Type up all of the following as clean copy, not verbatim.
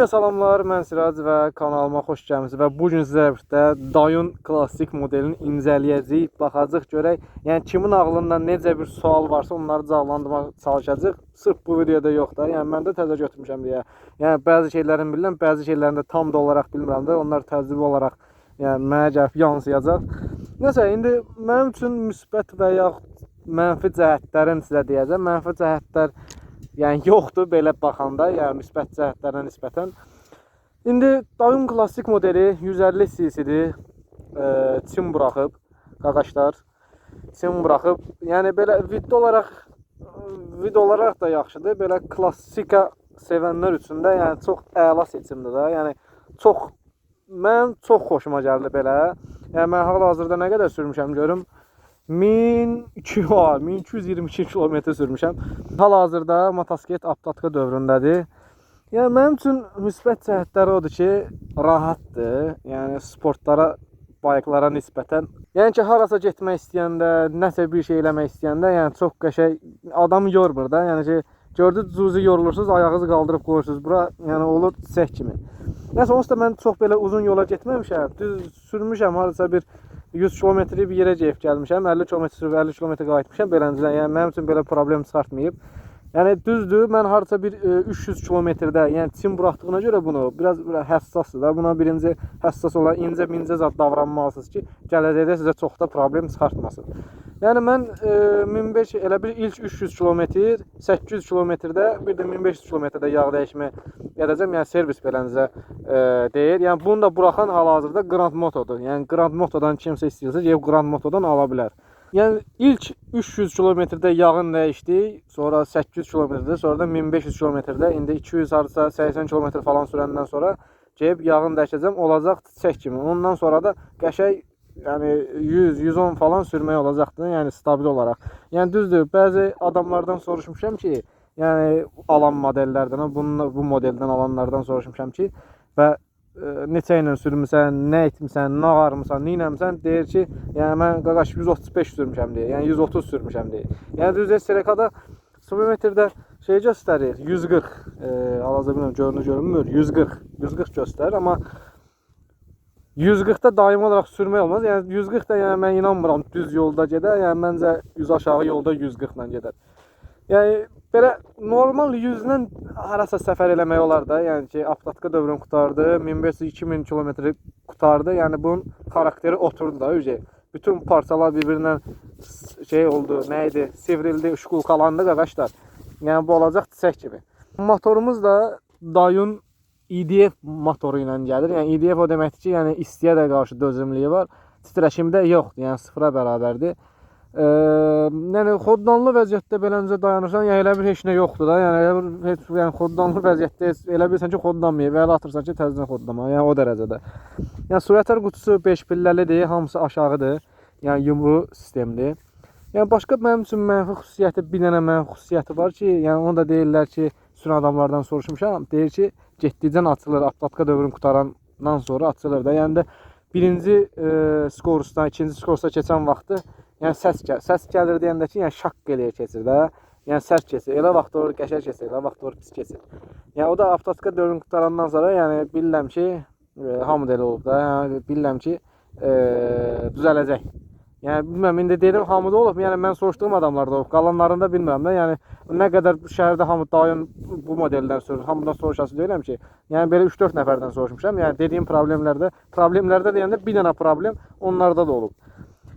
Salamlar, mən Siraj və kanalıma xoş gəlmisiniz və bu gün sizə birlikdə Dayun klassik modelini incələyəcəyik, baxacaq görək. Yəni kimin ağlından necə bir sual varsa onları cavablandırmağa çalışacağıq. Sırf bu videoda yox da, yəni mən də təzə götürmüşəm deyə. Yəni bəzi şeylərini bilirəm, bəzi şeylərini də tam da olaraq bilmirəm də. Onlar təcrübə olaraq yəni mənə gəlib yansıyacaq. Nəsə, indi mənim üçün müsbət və yaxud mənfi cəhətlərini sizə deyəcəm. Mənfi cəhətlər yəni yoxdur belə baxanda, yəni müsbət cəhətlərə nisbətən. İndi Dayun klassik modeli 150 cc-dir. Çin buraxıb qardaşlar. Çin buraxıb. Yəni belə video olaraq da yaxşıdır. Belə klassika sevənlər üçün də yəni çox əla seçimdir də. Yəni mənim çox xoşuma gəldi belə. Yəni mən hal-hazırda nə qədər sürmüşəm görüm. 1222 kilometr sürmüşəm. Hal-hazırda motosiklet aptatka dövründədir. Yəni mənim üçün müsbət cəhətləri odur ki, rahatdır. Yəni sportlara, bayıqlara nisbətən. Yəni ki, harasa getmək istəyəndə, nəsə bir şey eləmək istəyəndə, yəni çox qəşəng adamı yormur da. Yəni ki, gördünüz cuzi yorulursunuz, ayağınızı qaldırıb qoyursunuz bura, yəni olur çiçək kimi. Nəsə onsuz da mən çox belə uzun yola getməmişəm. Düz sürmüşəm harasa bir 100 kilometri bir yerə gəlib gəlmişəm, 50 kilometr sürüb 50 kilometr qayıtmışam beləncə. Yəni mənim üçün belə problem çıxartmayıb. Yəni düzdür, mən harca bir 300 kilometrdə, yəni Çin buraxdığına görə bunu biraz həssasdır da. Buna birinci həssas olan incə zad davranmalısınız ki, gələcəkdə sizə çox da problem çıxartmasın. Yəni mən 1500 elə bir ilk 300 kilometr, 800 kilometrdə, bir də 1500 kilometrdə yağ dəyişmə edəcəm. Yəni servis beləncə deyir. Yəni bunu da buraxan hal-hazırda Grand Moto'dur. Yəni Grand Moto'dan kimsə istəyirsə, gəlib Grand Moto'dan ala bilər. Yəni ilk 300 kilometrdə yağın dəyişdik, sonra 800 kilometrdə, sonra da 1500 kilometrdə, indi 200 harca 80 kilometr falan sürəndən sonra gəlib yağın dəyişəcəm, olacaq çiçək kimi. Ondan sonra da qəşəng yəni 100-110 falan sürmək olacaqdır, yəni stabil olaraq. Yəni düzdür, bəzi adamlardan soruşmuşam ki, yəni alan modellərdən, bu modeldən alanlardan soruşmuşam ki, və neçə ilə sürmüsən, nə etmisən, nə ağarmısan, nə eləmsən, deyir ki, yəni mən qaqaş 135 sürmüşəm deyir, yəni 130 sürmüşəm deyir. Yəni düzdür, Serekada speedometrdə şey göstərir, 140, hal-hazırda bilmirəm, görünmür, 140 göstərir, amma 140-da daimi olaraq sürmək olmaz. Yəni 140-da yəni mən inanmıram düz yolda gedə, yəni məncə 100 aşağı yolda 140-la gedər. Yəni belə normal 100-lə harasa səfər eləmək olar da. Yəni ki, aptatka dövrün qutardı, 1500-2000 kilometr qutardı. Yəni bunun xarakteri oturdu da ücə. Bütün parçalar bir-birindən şey oldu, nə idi? Sivrildi, şkulkalandı qardaşlar. Yəni bu olacaq çiçək kimi. Motorumuz da Dayun EDF motoru ilə gəlir. Yəni EDF o deməkdir ki, yəni istiyə də qarşı dözümlüyü var. Titrəşimdə yoxdur, yəni sıfıra bərabərdir. Yəni xoddanlı vəziyyətdə beləncə dayanırsan, yəni elə bir heç nə yoxdur da. Yəni xoddanlı vəziyyətdə elə bilirsən ki, xoddanmayıb və elə atırsan ki, təzədən xoddama. Yəni o dərəcədə. Yəni sürətlər qutusu 5 pilləlidir, hamısı aşağıdır. Yəni yumru sistemdir. Yəni başqa mənim üçün mənfi xüsusiyyəti, bir dənə mənfi xüsusiyyəti var ki, yəni onu da deyirlər ki, sürən adamlardan soruşmuşam. Deyir ki, getdikcə açılır, aptatka dövrünü qutarandan sonra açılır da. Yəni də birinci skorusdan, ikinci skorusa keçən vaxtı yəni səs gəlir deyəndə ki, yəni şaq eləyir keçir də. Yəni sərt keçir. Elə vaxt olur qəşəng keçir, elə vaxt olur pis keçir. Yəni o da aptatka dövrünü qutarandan sonra yəni bilirəm ki, hamı da elə olub da. Yəni bilirəm ki, düzələcək. Yəni bilmirəm, indi dedim hamıda olub, yəni mən soruşduğum adamlarda olub, qalanlarında bilmirəm də, yəni nə qədər şəhərdə hamı Dayun bu modeldən sürür, hamıdan soruşası deyirəm ki, yəni belə 3-4 nəfərdən soruşmuşam, yəni dediyim problemlərdə deyəndə bir dənə problem onlarda da olub.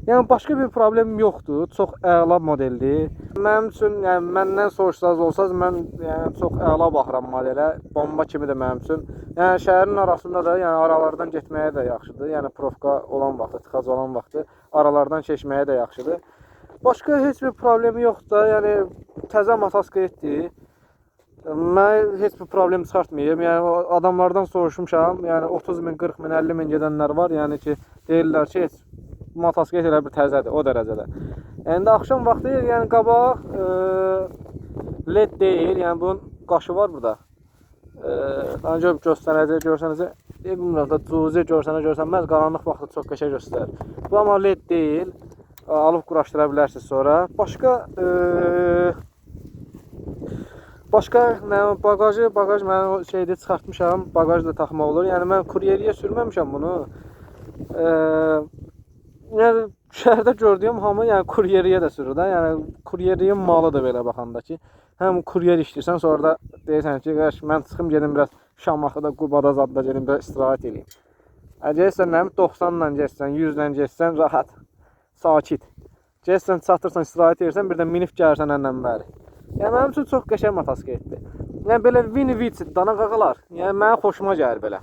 Yəni başqa bir problem yoxdur, çox əla modeldir. Mənim üçün, yəni məndən soruşsaz olsaz, mən yəni çox əla baxıram modelə, bomba kimidir mənim üçün. Yəni şəhərin arasında da, yəni aralardan getməyə də yaxşıdır. Yəni profka olan vaxtı, tıxac olan vaxtı aralardan keçməyə də yaxşıdır. Başqa heç bir problemi yoxdur da, yəni təzə motosikletdir. Mən heç bir problem çıxartmayıb. Yəni adamlardan soruşmuşam, yəni 30 min, 40 min, 50 min gedənlər var. Yəni ki, deyirlər ki, heç motosiklet elə bir təzədir, o dərəcədə. Yəni axşam vaxtı, yəni qabaq LED deyil, yəni bunun qaşı var burada. Görsənəcək, bilmirəm da cuzi görsənməz, qaranlıq vaxtı çox qəşəng göstərir. Bu amma LED deyil, alıb quraşdıra bilərsiniz sonra. Başqa Başqa nə bagaj mən o şeydə çıxartmışam, bagaj da taxmaq olur. Yəni mən kuryeriyə sürməmişəm bunu. Yəni şəhərdə gördüyüm hamı yəni kuryeriyə də sürür də. Yəni kuryeriyin malıdır belə baxanda ki, həm kuryer işləyirsən, sonra da deyirsən ki, qardaş mən çıxım gedim biraz Şamaxıda, Qubada zadda gedim biraz istirahət edeyim. Gəlsən nə 90-la gəlsən, 100-lə gəlsən rahat, sakit. Gəlsən çatırsan istirahət edirsən, bir də minib gəlirsən əndən bəri. Yəni mənim üçün çox qəşəng motosikletdir. Yəni belə Winwich dana qağalar, yəni mənə xoşuma gəlir belə.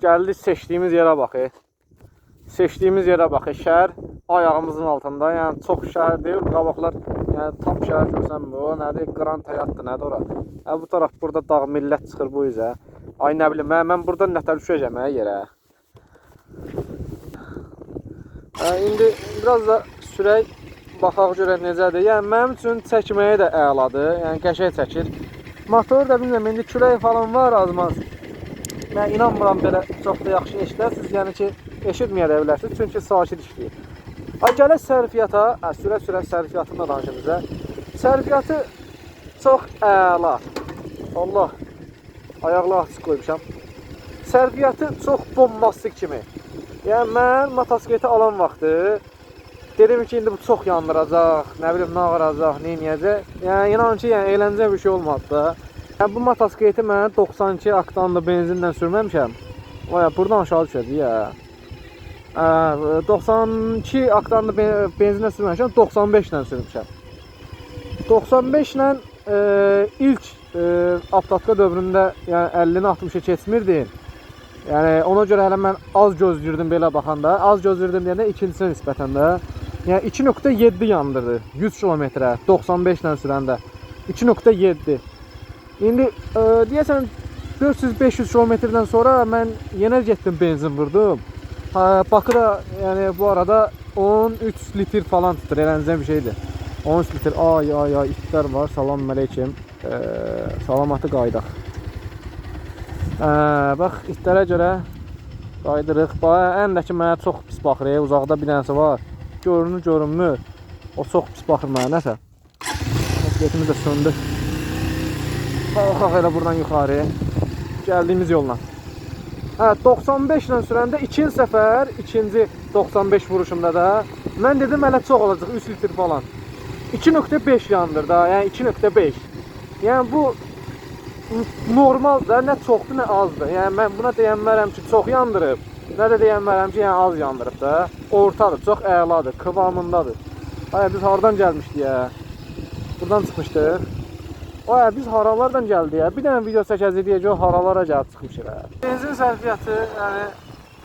Gəldik seçdiyimiz yerə bax. Seçdiyimiz yerə bax. Şəhər ayağımızın altında. Yəni çox şəhər deyil, qabaqlar yəni tam şəhər görsən bu, nədir? Grand Həyatdır, nədir ora? Yəni bu tərəf burada dağ millət çıxır bu üzə. Ay nə bilim, mən burada nətər düşəcəm yerə. İndi biraz da sürək, baxaq görək necədir. Yəni mənim üçün çəkməyə də əladır. Yəni qəşəng çəkir. Motor da bilmirəm, indi külək falan var azmaz. Mən inanmıram belə çox da yaxşı eşidəsiniz. Yəni ki, eşitməyə də bilərsiniz. Çünki sakit işləyir. Gələk sərfiyyata, sürət sərfiyyatını da danışım bizə. Sərfiyyatı çox əla. Allah, ayaqla açıq qoymuşam. Sərfiyyatı çox bombastik kimi. Yəni mən motosikleti alan vaxtı dedim ki, indi bu çox yandıracaq, nə bilim, nağıracaq, neyniyəcək. Yəni inan ki, yəni eğləncə bir şey olmadı da. Yəni bu motosikleti mən 92 aktanlı benzinlə sürməmişəm. Vay, buradan aşağı düşəcək ya. 92 aktanlı benzinlə sürməmişəm, 95 ilə sürmüşəm. 95 ilə ilk avtomatik dövründə yəni 50-ni 60-a keçmirdim. Yəni ona görə hələ mən az gözləyirdim belə baxanda. Az gözləyirdim deyəndə ikincisine nisbətən də. Yəni 2.7 yandırdı 100 kilometrə 95 ilə sürəndə. 2.7. İndi deyəsən 400-500 kilometrdən sonra mən yenə getdim benzin vurdum. Bakıda yəni bu arada 13 litr falan tutur, eləncə bir şeydir. 13 litr. Ay itlər var. Salam əleykum. Salamatı qaydaq. Bax itlərə görə qaydırıq. Ən də ki mənə çox pis baxır. Uzaqda bir dənəsi var. Görünmür. O çox pis baxır mənə nəsə. Motosikletimiz də söndü. Baxaq elə buradan yuxarı. Gəldiyimiz yolla. 95 ilə sürəndə ikinci səfər, ikinci 95 vuruşumda da mən dedim hələ çox olacaq 3 litr falan. 2.5 yandır da, yəni 2.5. Yəni bu normaldır da, nə çoxdur, nə azdır. Yəni mən buna deyənmərəm ki, çox yandırıb, nə də deyənmərəm ki, yəni az yandırıb da. Ortadır, çox əladır, kıvamındadır. Biz haradan gəlmişdik ya? Buradan çıxmışdıq. Biz haralardan gəldik ya? Bir dənə video çəkəcək deyəcək, o haralara gəlib çıxmışıq. Benzin sərfiyyatı yəni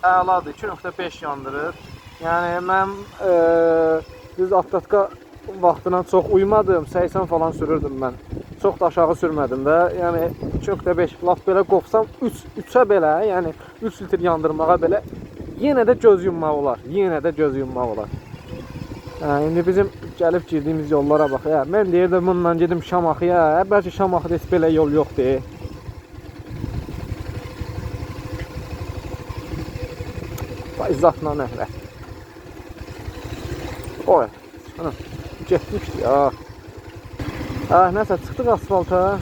əladır, 2.5 yandırır. Yəni mən düz avtomatika vaxtına çox uymadım, 80 falan sürürdüm mən. Çox da aşağı sürmədim də. Yəni 2.5 laf belə qopsam 3-ə belə, yəni 3 litr yandırmağa belə yenə də göz yummaq olar. İndi bizim gəlib girdiyimiz yollara bax. Mən deyirdim bununla gedim Şamaxıya. Bəlkə Şamaxıda heç belə yol yoxdur. Zatla nəhlə. Oy. Getmişdik ya. Nəsə çıxdıq asfalta.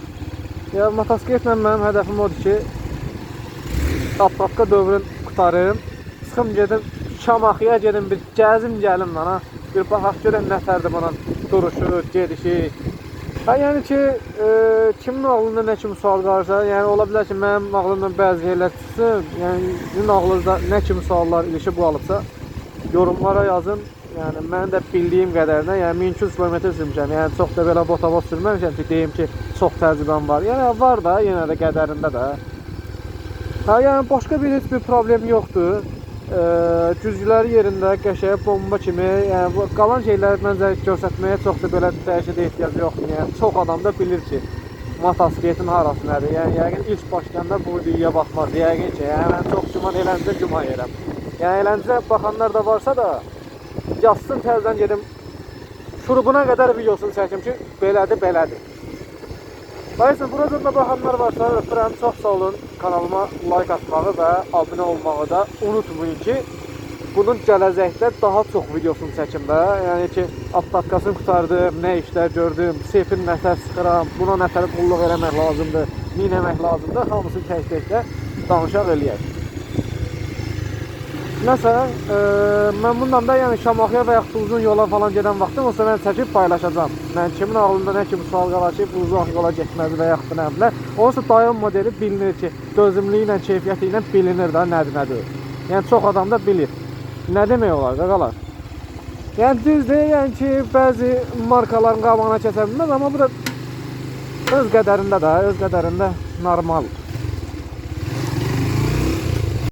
Ya motosikletlə mənim hədəfim odur ki, avtomatika dövrün qutarım. Çıxım gedim Şamaxıya gedim bir gəzim gəlim lan ha. Bir baxaq görən nətərdir bunun duruşu, gedişi. Yəni ki, kimin ağlında nə kimi sual qarşılar, yəni ola bilər ki, mənim ağlımdan bəzi yerlər çıxsın. Yəni sizin ağlınızda nə kimi suallar ilişib qalıbsa, yorumlara yazın. Yəni mən də bildiyim qədərinə, yəni 1200 kilometr sürmüşəm. Yəni çox da belə bota-bot sürməmişəm ki, deyim ki, çox təcrübəm var. Yəni var da, yenə də qədərində də. Yəni başqa heç bir problem yoxdur. Güzgüləri yerində qəşəng bomba kimi, yəni bu qalan şeyləri məncə göstərməyə çox da belə dəyişikliyə ehtiyac yoxdur. Yəni çox adam da bilir ki, motosikletin harası nədir. Yəni yəqin ilk başlayanda bu videoya baxmaz. Yəqin ki, yəni mən çox güman edirəm. Yəni eləncə baxanlar da varsa da yazsın təzədən gedim şurubuna qədər videosunu çəkim ki, belədir. Bayısın, buradan da baxanlar varsa öpürəm, çox sağ olun. Kanalıma like atmağı və abunə olmağı da unutmayın ki, bunun gələcəkdə daha çox videosunu çəkim də. Yəni ki, aptatkasını qurtardım, nə işlər gördüm, sefin nətər sıxıram, buna nətər qulluq eləmək lazımdır, minəmək lazımdır. Hamısını tək-təkdə danışaq eləyək. Məsələn, mən bundan da yəni Şamaxıya və yaxud uzun yola falan gedən vaxtım olsa mən çəkib paylaşacağam. Yəni kimin ağlında nə kimi sual qalar ki, bu uzun yola getməzi və yaxud nə bilər. Olsa dayan modeli bilinir ki, dözümlüyü ilə, keyfiyyəti ilə bilinir də nədir. Yəni çox adam da bilir. Nə demək olar qaqalar? Yəni düzdür, yəni ki, bəzi markaların qabağına keçə bilməz, amma bu da öz qədərində də, öz qədərində normaldır.